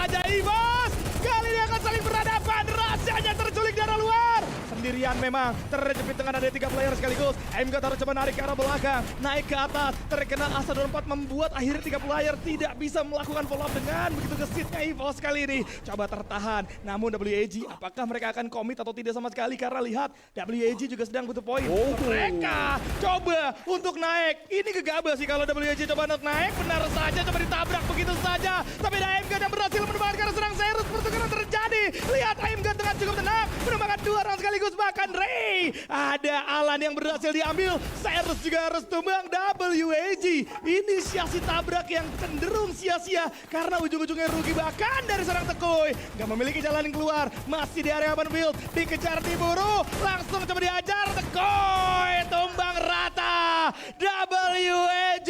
saja EVOS. Kali ini akan saling berhadapan. Rahasianya terculik dari luar. Sendirian memang terjepit dengan ada 3 player sekaligus. MG harus coba narik ke arah belakang, naik ke atas, terkena asa 24 membuat akhirnya 3 player tidak bisa melakukan follow up dengan begitu gesitnya EVOS kali ini. Coba tertahan, namun WAG apakah mereka akan komit atau tidak sama sekali karena lihat WAG juga sedang butuh poin. Mereka coba untuk naik, ini gegabah sih kalau WAG coba untuk naik, benar saja coba ditabrak begitu saja. Tapi ada AMG yang berhasil menemukan karena serang Serus, pertukaran terjadi. Lihat AMG dengan cukup tenang, menemukan 2 orang sekaligus. Bahkan Ray, ada Alan yang berhasil diambil. Serus juga harus tumbang. WAG inisiasi tabrak yang cenderung sia-sia karena ujung-ujungnya rugi bahkan dari seorang Tekoi. Gak memiliki jalan yang keluar, masih di area open field, dikejar diburu, langsung coba diajar. Tekoi tumbang rata. WAG.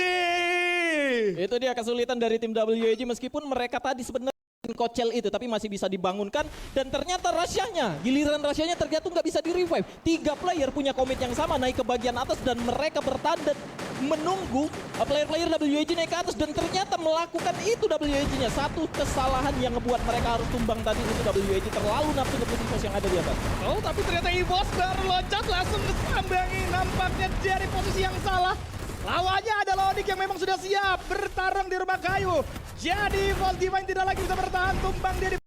Itu dia kesulitan dari tim WAG meskipun mereka tadi sebenarnya kocel itu tapi masih bisa dibangunkan dan ternyata rasyanya, giliran rasyanya terjatuh nggak bisa di revive. 3 player punya komit yang sama naik ke bagian atas dan mereka bertanda menunggu player-player WAG naik ke atas dan ternyata melakukan itu WAG-nya. Satu kesalahan yang ngebuat mereka harus tumbang tadi itu WAG terlalu nafsu ngebutin pos yang ada di atas. Oh, tapi ternyata EVOS baru loncat langsung disambangi, nampaknya dari posisi yang salah. Lawannya adalah Onyx yang memang sudah siap bertarung di rumah kayu. Jadi EVOS Divine tidak lagi bisa bertahan, tumbang dia di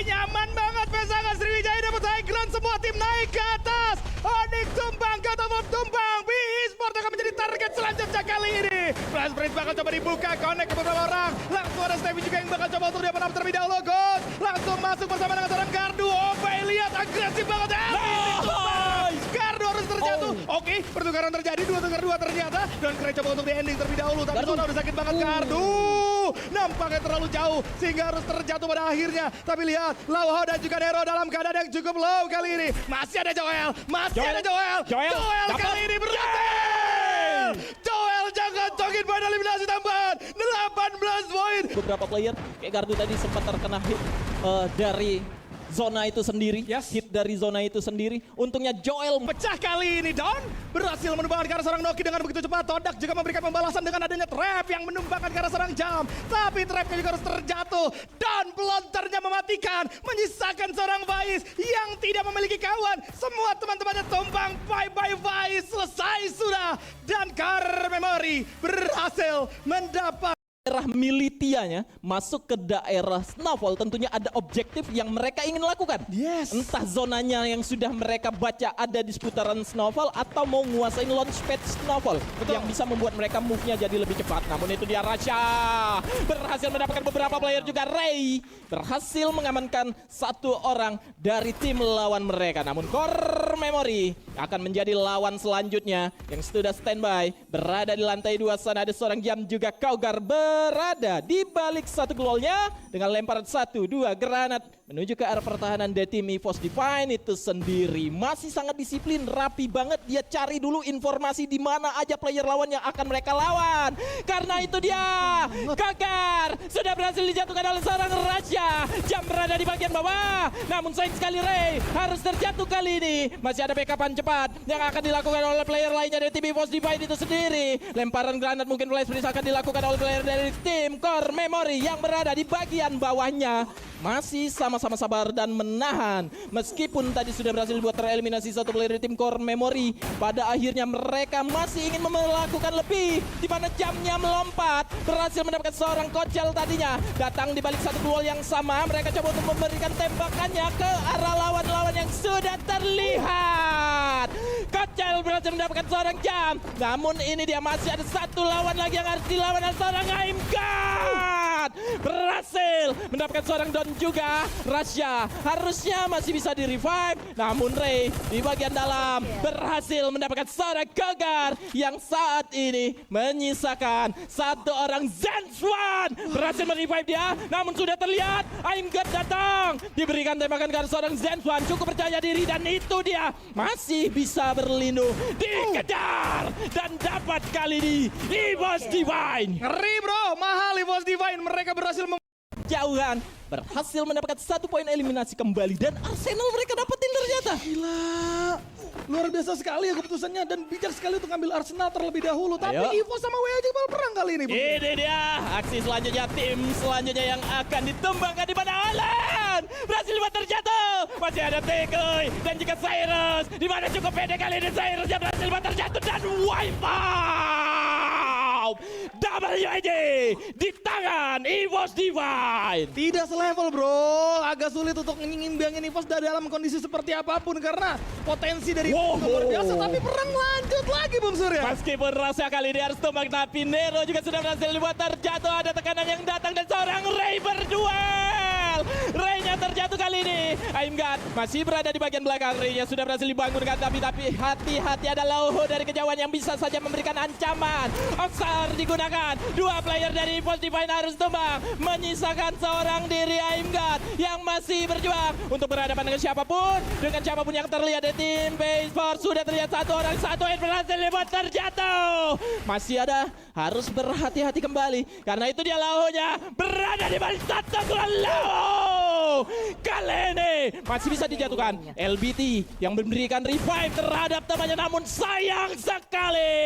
nyaman banget pasangan Sriwijaya dapat high ground, semua tim naik ke atas. Onyx tumbang, kata Bob tumbang. B-Sport akan menjadi target selanjutnya kali ini. Flash Bridge bakal coba dibuka, connect ke beberapa orang. Langsung ada Stevie juga yang bakal coba untuk dia menang terlebih dahulu. Ghost langsung masuk bersama dengan seorang Gardu. Obey lihat agresif banget. Gardu harus terjatuh. Oke, pertukaran terjadi, 2-2 ternyata. Dan Kray coba untuk di ending terlebih dahulu. Tapi Zona udah sakit banget Gardu. Nampaknya terlalu jauh sehingga harus terjatuh pada akhirnya. Tapi lihat, Lauho dan juga Nero dalam keadaan yang cukup low kali ini. Masih ada Joel, ada Joel kali ini berhasil. Joel jangan cokin pada eliminasi tambahan. 18 poin. Beberapa player kayak Gardu tadi sempat terkena hit dari zona itu sendiri, hit dari zona itu sendiri. Untungnya Joel pecah kali ini. Don berhasil menumbangkan ke arah seorang Noki dengan begitu cepat. Todak juga memberikan pembalasan dengan adanya trap yang menumbangkan ke arah seorang Jam. Tapi trapnya juga harus terjatuh. Don pelontarnya mematikan, menyisakan seorang Faiz yang tidak memiliki kawan. Semua teman-temannya tumbang. Bye-bye Faiz, selesai sudah. Dan Car Memory berhasil mendapat daerah militianya masuk ke daerah Snowfall. Tentunya ada objektif yang mereka ingin lakukan. Entah zonanya yang sudah mereka baca ada di seputaran Snowfall atau mau nguasain launchpad Snowfall yang bisa membuat mereka move-nya jadi lebih cepat. Namun itu dia Rasha berhasil mendapatkan beberapa player juga. Ray berhasil mengamankan 1 orang dari tim lawan mereka. Namun Core Memory akan menjadi lawan selanjutnya yang sudah standby berada di lantai 2 sana. Ada seorang Jam juga Kaugar berada di balik 1 golnya dengan lemparan 1-2 granat menuju ke arah pertahanan dari tim EVOS Divine itu sendiri. Masih sangat disiplin, rapi banget. Dia cari dulu informasi di mana aja player lawan yang akan mereka lawan. Karena itu dia, Kaugar sudah berhasil dijatuhkan oleh seorang Rasha. Jam berada di bagian bawah. Namun sayang sekali Ray harus terjatuh kali ini. Masih ada backupan cepat yang akan dilakukan oleh player lainnya dari tim EVOS Divine itu sendiri. Lemparan granat mungkin flash freeze akan dilakukan oleh player dari tim Core Memory yang berada di bagian bawahnya. Masih sama-sama sabar dan menahan. Meskipun tadi sudah berhasil buat tereliminasi 1 player dari tim Core Memory, pada akhirnya mereka masih ingin melakukan lebih. Di mana Jamnya melompat, berhasil mendapatkan seorang kocel tadinya. Datang di balik 1 wall yang sama, mereka coba untuk memberikan tembakannya ke arah lawan-lawan yang sudah terlihat. Kocel berhasil mendapatkan seorang Jam. Namun ini dia masih ada 1 lawan lagi yang harus dilawan oleh seorang Aimkat. Berhasil mendapatkan seorang Don juga. Rasha harusnya masih bisa di revive. Namun Ray di bagian dalam berhasil mendapatkan seorang Kaugar yang saat ini menyisakan 1 orang. Zenswan berhasil merevive dia. Namun sudah terlihat Aimgat datang. Diberikan tembakan ke seorang Zenswan. Cukup percaya diri dan itu dia masih bisa berlindung. Dikejar dan dapat kali ini EVOS Divine. Ngeri bro, mahal EVOS Divine. Mereka berhasil kejauhan. Berhasil mendapatkan 1 poin eliminasi kembali. Dan Arsenal mereka dapetin ternyata. Gila, luar biasa sekali ya keputusannya dan bijak sekali untuk ngambil Arsenal terlebih dahulu. Tapi Ayo. Evo sama WAJ bakal perang kali ini. Bung. Ini dia aksi selanjutnya, tim selanjutnya yang akan ditumbangkan di mana Alan berhasil terjatuh. Masih ada Tekoy dan juga Cyrus, di mana cukup pede kali ini Cyrus yang berhasil terjatuh dan wipe out. WAJ di tangan EVOS Divine. Tidak selevel bro, agak sulit untuk ngimbangin EVOS dalam kondisi seperti apapun karena potensi dari Wow. luar biasa. Tapi perang lanjut lagi Bung Surya. Meskipun rasa kali ini harus tumbang, tapi Nero juga sudah berhasil dibuat terjatuh. Ada tekanan yang datang dan seorang Ray berduel. Ray-nya terjatuh kali ini. Aimgat masih berada di bagian belakang. Ray-nya sudah berhasil dibangunkan, tapi hati-hati ada Lauho dari kejauhan yang bisa saja memberikan ancaman. Oxar digunakan. 2 player dari EVOS Divine harus tumbang. Menyisakan seorang diri Aimgat yang masih berjuang untuk berhadapan dengan siapapun. Dengan siapapun yang terlihat di tim Baseport. Sudah terlihat satu orang, satu yang berhasil dibuat terjatuh. Masih ada, harus berhati-hati kembali. Karena itu dia Lauhonya berada di balik satu gol Lauho. Kali ini masih bisa dijatuhkan. LBT yang memberikan revive terhadap temannya, namun sayang sekali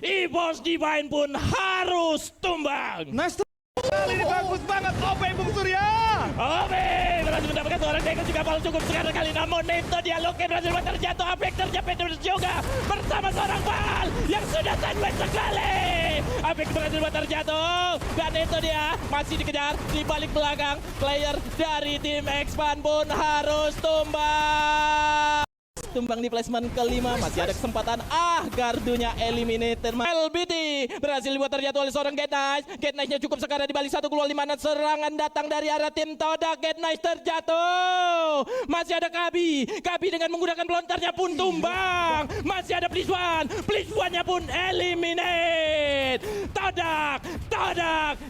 EVOS Divine pun harus tumbang. Nice kali ini bagus banget OP Bung Surya. Oke, berhasil mendapatkan seorang Deko juga bal cukup sekali kali, namun itu dia Loki berhasil terjatuh. Apek terjepit juga bersama seorang bal yang sudah sandwich sekali. Apek berhasil terjatuh dan itu dia masih dikejar di balik belakang. Player dari tim Expand pun harus tumbang. Tumbang di placement kelima, masih ada kesempatan. Gardunya eliminated. LBT berhasil dibuat terjatuh oleh seorang Get Nice. Get Nice-nya cukup sekarang di balik satu keluar, di mana serangan datang dari arah tim Todak. Get Nice terjatuh. Masih ada Kabi. Kabi dengan menggunakan pelontarnya pun tumbang. Masih ada Please One. Please One-nya pun eliminate. Todak.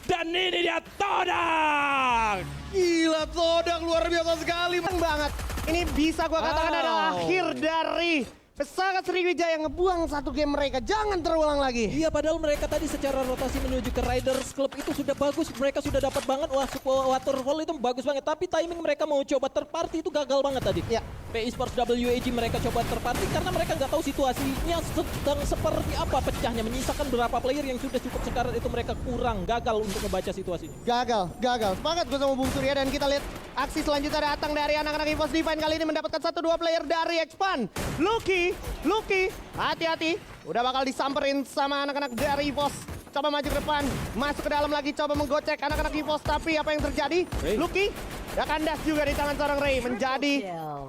Dan ini dia Todak. Gila, Todak luar biasa sekali. Banget. Ini bisa gua katakan adalah akhir dari Pesawat Sriwijaya ngebuang satu game mereka. Jangan terulang lagi. Iya, padahal mereka tadi secara rotasi menuju ke Riders Club itu sudah bagus. Mereka sudah dapat banget. Wah, waterfall itu bagus banget. Tapi timing mereka mau coba terparty itu gagal banget tadi. Ya. PI Sports WAG mereka coba terparty karena mereka nggak tahu situasinya sedang seperti apa pecahnya. Menyisakan berapa player yang sudah cukup sekarat itu mereka kurang. Gagal untuk membaca situasinya. Gagal. Semangat gue sama Bung Surya dan kita lihat aksi selanjutnya datang dari anak-anak EVOS Divine kali ini mendapatkan 1-2 player dari Expand. Lucky, hati-hati. Udah bakal disamperin sama anak-anak dari EVOS. Coba maju ke depan, masuk ke dalam lagi, coba menggocek anak-anak EVOS. Tapi apa yang terjadi? Lucky, udah kandas juga di tangan seorang Ray. Menjadi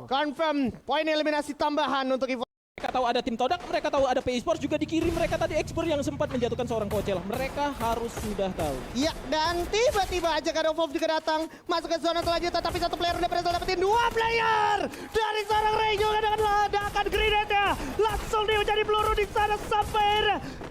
confirm poin eliminasi tambahan untuk EVOS. Mereka tahu ada tim Todak, mereka tahu ada PI Sports, juga dikirim mereka tadi Expert yang sempat menjatuhkan seorang Coachella. Mereka harus sudah tahu. Iya, dan tiba-tiba aja God of Wolf juga datang. Masuk ke zona selanjutnya, tapi satu player udah berhasil dapetin 2 player. Dari seorang Ray juga dengan ledakan grenade-nya. Langsung dia menjadi peluru di sana sampai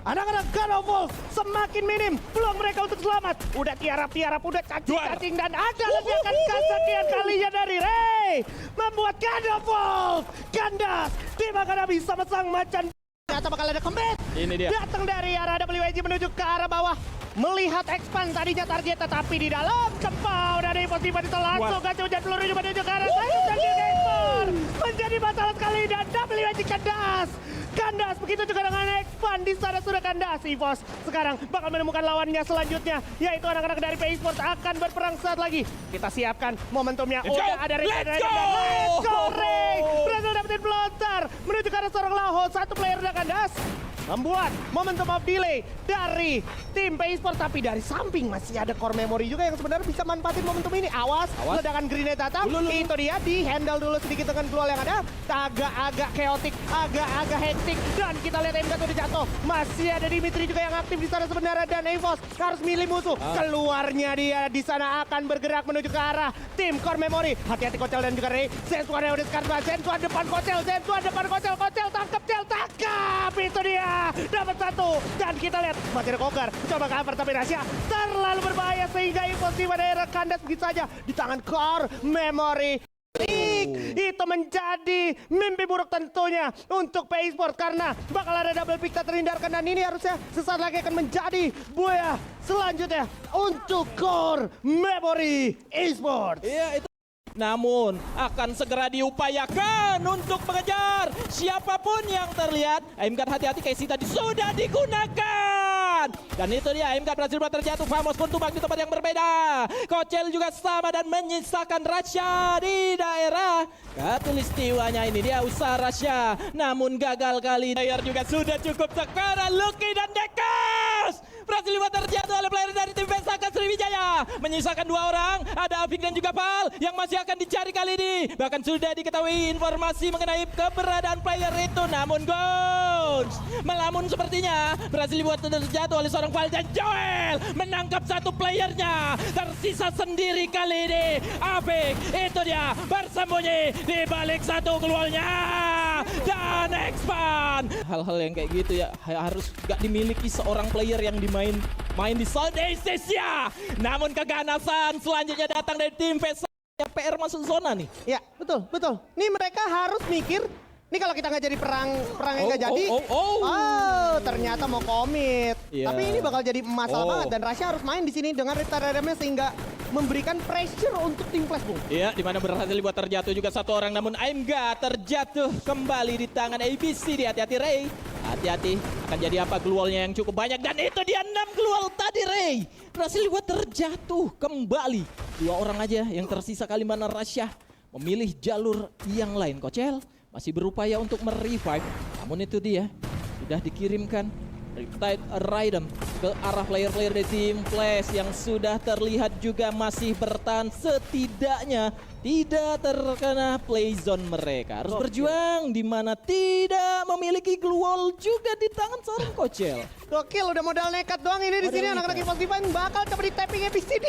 anak-anak God of Wolf semakin minim peluang mereka untuk selamat. Udah tiarap, udah cacing-cacing, dan ada ledakan kesekian kalinya dari Ray. Membuat God of Wolf kandas dimakan habis sama sang macan. Atau bakal ada comeback. Ini dia. Datang dari arah WAG menuju ke arah bawah. Melihat Expand tadinya target, tetapi di dalam kempau dari EVOS Divine itu langsung kasih hujan peluru menuju ke arah saya dan juga Expand. Menjadi masalah sekali dan WAG kandas. Begitu juga dengan Expand, di sana sudah kandas. EVOS sekarang bakal menemukan lawannya selanjutnya, yaitu anak-anak dari PI Sports akan berperang saat lagi. Kita siapkan momentumnya. Udah ada Let's go, Ray. Berhasil dapetin pelontar menuju ke arah seorang Lauho. Satu player udah kandas. Membuat momentum of delay dari tim PI Sports, tapi dari samping masih ada core memory juga yang sebenarnya bisa manfaatin momentum ini. Awas. Ledakan grenade datang. Itu dia di handle dulu sedikit dengan keluar yang ada. Agak-agak chaotic, agak-agak hektik, dan kita lihat MK udah jatuh. Masih ada Dimitri juga yang aktif di sana sebenarnya, dan EVOS harus milih musuh. Keluarnya dia di sana akan bergerak menuju ke arah tim core memory. Hati-hati Kocel dan juga Ray. Zentuan yang udah sekarang. Zentuan depan Kocel. Kocel tangkap. Itu dia. Dapat satu, dan kita lihat masih ada Kogar coba cover, tapi Rasya terlalu berbahaya sehingga EVOS Divine kandas begitu saja di tangan core memory. Itu menjadi mimpi buruk tentunya untuk PE Sport karena bakal ada double pick tak terhindarkan dan ini harusnya sesaat lagi akan menjadi buaya selanjutnya untuk Core Memory Esports. Iya itu. Namun akan segera diupayakan untuk mengejar siapapun yang terlihat. Aimkat hati-hati, Casey tadi sudah digunakan. Dan itu dia, Aimkat berhasil terjatuh. Famos pun tumbang di tempat yang berbeda. Kocel juga sama dan menyisakan Rasha di daerah katulistiwanya. Ini dia usaha Rasha, namun gagal kali. Player juga sudah cukup sekarang. Lucky dan Dekas berhasil terjatuh oleh player dari tim Pesaka Sriwijaya. Menyisakan 2 orang, ada Afik dan juga Pal yang masih akan dicari kali ini. Bahkan sudah diketahui informasi mengenai keberadaan player itu. Namun Gons melamun sepertinya. Berhasil dibuat terjatuh oleh seorang Pal dan Joel menangkap satu playernya. Tersisa sendiri kali ini. Afik itu dia bersembunyi di balik satu keluarnya. Dan expand. Hal-hal yang kayak gitu ya harus gak dimiliki seorang player yang main di Southeast Asia. Namun keganasan selanjutnya datang dari tim Pesaka. PR masuk zona nih. Ya, betul, betul. Nih mereka harus mikir, nih kalau kita nggak jadi perang yang nggak jadi, ternyata mau komit. Yeah. Tapi ini bakal jadi masalah banget dan Rasha harus main di sini dengan retardednya sehingga memberikan pressure untuk tim Flash, Bung. Iya, dimana berhasil dibuat terjatuh juga satu orang, namun Aimga terjatuh kembali di tangan ABC. Hati-hati Ray, hati-hati akan jadi apa glualnya yang cukup banyak dan itu dia 6 glual tadi Ray. Berhasil dibuat terjatuh kembali. 2 orang aja yang tersisa kali mana Rasha memilih jalur yang lain. Kocel masih berupaya untuk merevive, namun itu dia sudah dikirimkan Riptide Raiden ke arah player-player dari tim Flash yang sudah terlihat juga masih bertahan, setidaknya tidak terkena play zone mereka. Harus berjuang di mana tidak memiliki glue juga di tangan seorang Kocel. Gokil, udah modal nekat doang ini di sini anak-anak Evos Divine bakal coba di tapping ABCD.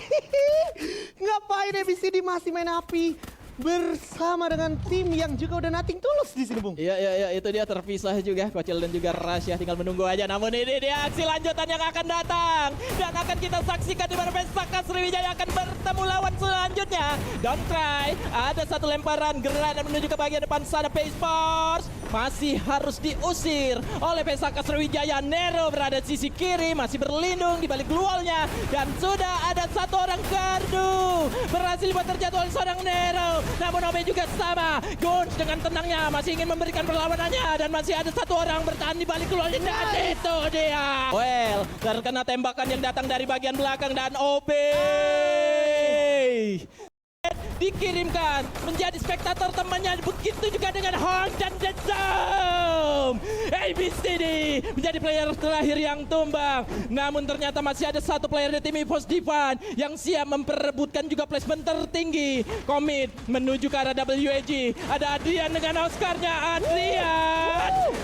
Ngapain ABCD masih main api bersama dengan tim yang juga udah nothing tulus di sini, Bung. Iya, itu dia terpisah juga Kocel dan juga Rasha, tinggal menunggu aja. Namun ini dia aksi lanjutan yang akan datang dan akan kita saksikan di mana Pesaka Sriwijaya akan bertemu lawan selanjutnya. Don't try, ada satu lemparan granat menuju ke bagian depan sana. PE Sports masih harus diusir oleh Pesaka Sriwijaya. Nero berada di sisi kiri, masih berlindung di balik glualnya dan sudah ada satu orang gardu berhasil dibuat terjatuh oleh seorang Nero. Namun Obe juga sama. Gons dengan tenangnya masih ingin memberikan perlawanannya dan masih ada satu orang bertahan di balik keluarnya dan itu dia. Well, terkena tembakan yang datang dari bagian belakang dan Obe dikirimkan menjadi spektator temannya. Begitu juga dengan Hong dan The Dome. ABCD menjadi player terakhir yang tumbang. Namun ternyata masih ada satu player dari tim Evos Divine yang siap memperebutkan juga placement tertinggi. Komit menuju ke arah WAG. Ada Adrian dengan Oscarnya.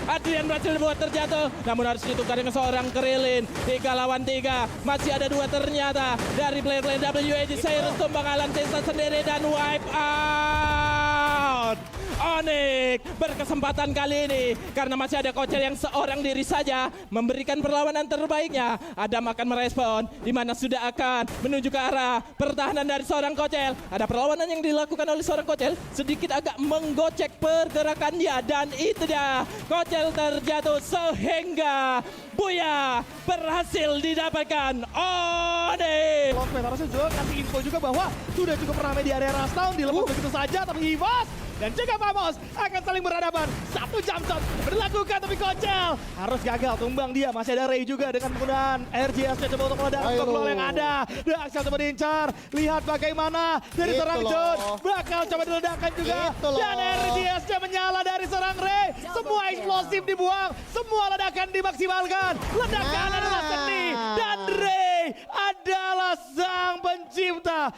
Adrian berhasil dibuat terjatuh. Namun harus ditukar dengan seorang Krilin. 3 lawan 3. Masih ada 2 ternyata dari player-player WAG. Cyrus tumbang Alan Tessa sendiri dan wipe out. Onyx berkesempatan kali ini karena masih ada Kocel yang seorang diri saja memberikan perlawanan terbaiknya. Adam akan merespon di mana sudah akan menuju ke arah pertahanan dari seorang Kocel. Ada perlawanan yang dilakukan oleh seorang Kocel sedikit agak menggocek pergerakannya dan itu dia Kocel terjatuh sehingga Buya berhasil didapatkan. Onyx Losman harusnya juga kasih info juga bahwa sudah cukup ramai di area Rushdown, dilepas begitu saja, tapi Evos dan juga Famos akan saling berhadapan. 1 jump shot berlakukan tapi Kocel harus gagal tumbang dia. Masih ada Ray juga dengan penggunaan RGS coba untuk meledakkan gol yang ada. Daxel coba diincar. Lihat bagaimana dari serang John bakal coba diledakkan juga. Dan RGS menyala dari serang Ray. Semua eksplosif dibuang, semua ledakan dimaksimalkan. Ledakan adalah seni dan Ray adalah sang pencipta.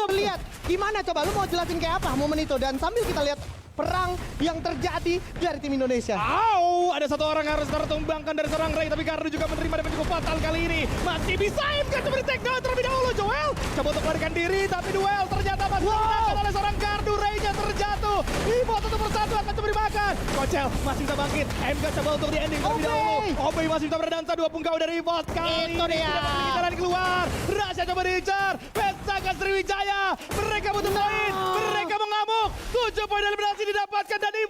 Lihat gimana coba lu mau jelasin kayak apa momen itu dan sambil kita lihat perang yang terjadi dari tim Indonesia. Ada satu orang harus tertumbangkan dari seorang Ray, tapi Gardu juga menerima damage cukup fatal kali ini. Masih bisa kan coba di take down terlebih dahulu. Joel coba untuk melarikan diri, tapi duel ternyata masih dimenangkan oleh seorang Gardu. Ray-nya terjatuh. Ibo 1-1 akan coba dimakan. Kocel masih bisa bangkit. MK coba untuk di ending terlebih dahulu. Obey masih bisa berdansa 2 punggawa dari Evos. Kali itu ini dia. sudah keluar. Rasha coba diincar. Pesaka Sriwijaya. Mereka butuh poin. Mereka mengamuk. 7 poin dari berhasil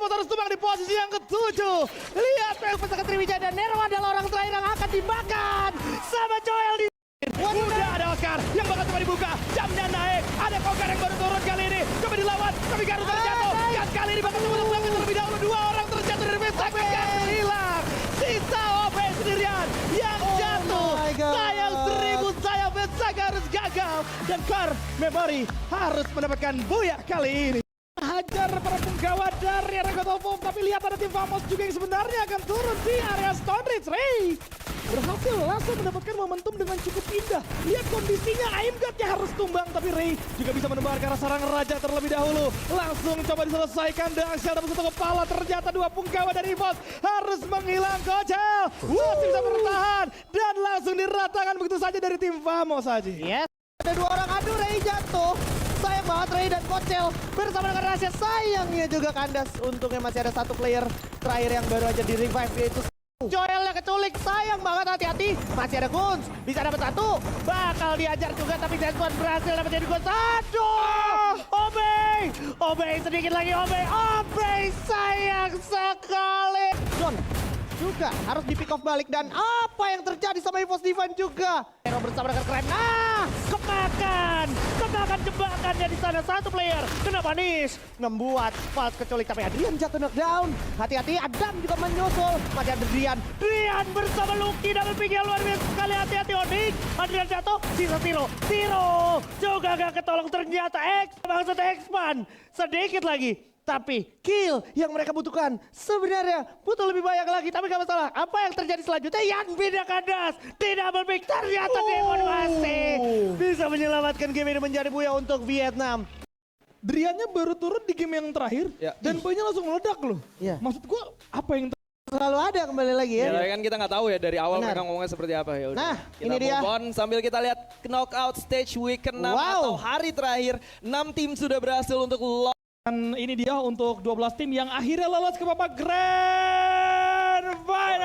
Emos harus tumbang di posisi yang ke-7. Lihat pesaka Triwijaya dan Nero adalah orang terakhir yang akan dimakan sama Joel di... Udah ada Oscar yang bakal coba dibuka. Jamnya naik. Ada Kogar yang baru turun kali ini. Coba dilawan. Tapi Garus terjatuh. Gas kali ini bakal coba terbang terlebih dahulu. 2 orang terjatuh dari Vesaka. Garus hilang. Sisa OP sendirian yang jatuh. Sayang 1000 sayang Vesaka harus gagal. Dan Core Memory harus mendapatkan buyak kali ini. Hajar para penggawa dari area God of War. Tapi lihat ada tim Famos juga yang sebenarnya akan turun di area Stone Ridge. Ray berhasil langsung mendapatkan momentum dengan cukup indah. Lihat kondisinya, Aimgard-nya harus tumbang. Tapi Ray juga bisa menebar ke arah sarang raja terlebih dahulu. Langsung coba diselesaikan dengan Shell dapat 1 kepala. Ternyata 2 punggawa dari EVOS harus menghilang Kocel. Masih bisa bertahan. Dan langsung diratakan begitu saja dari tim Famos saja. Yes, ada 2 orang. Aduh, Ray jatuh. Sayang banget Ray dan Kocel bersama dengan rahasia. Sayangnya juga kandas. Untungnya masih ada 1 player terakhir yang baru aja di revive, yaitu Joelnya keculik. Sayang banget, hati-hati. Masih ada Guns, bisa dapat 1. Bakal diajar juga tapi Desmond berhasil dapat jadi Guns. Aduh, Obey sedikit lagi. Obey sayang sekali. John juga harus di pick off balik. Dan apa yang terjadi sama EVOS Divine juga. Hero bersama dengan Keren. Kemakan jebakannya di sana. 1 player kena punish, membuat False keculik. Tapi Adrian jatuh knockdown. Hati-hati, Adam juga menyusul. Masih ada Drian bersama Lucky. Double pick yang luar biasa sekali. Hati-hati Onyx. Adrian jatuh, sisa Tiro juga gak ketolong. Ternyata maksud X-Man sedikit lagi. Tapi kill yang mereka butuhkan sebenarnya butuh lebih banyak lagi. Tapi gak masalah. Apa yang terjadi selanjutnya? Yanbin yang kandas di double pick. Ternyata Demon masih bisa menyelamatkan game ini menjadi buaya untuk Vietnam. Driannya baru turun di game yang terakhir. Dan poinnya langsung meledak loh. Maksud gua apa yang selalu ada kembali lagi ya. Ya kan kita nggak tahu ya dari awal mereka ngomongnya seperti apa ya. Nah, kita ini dia. move on sambil kita lihat knockout stage week ke-6 atau hari terakhir. 6 tim sudah berhasil untuk Dan ini dia untuk 12 tim yang akhirnya lolos ke babak Grand Final.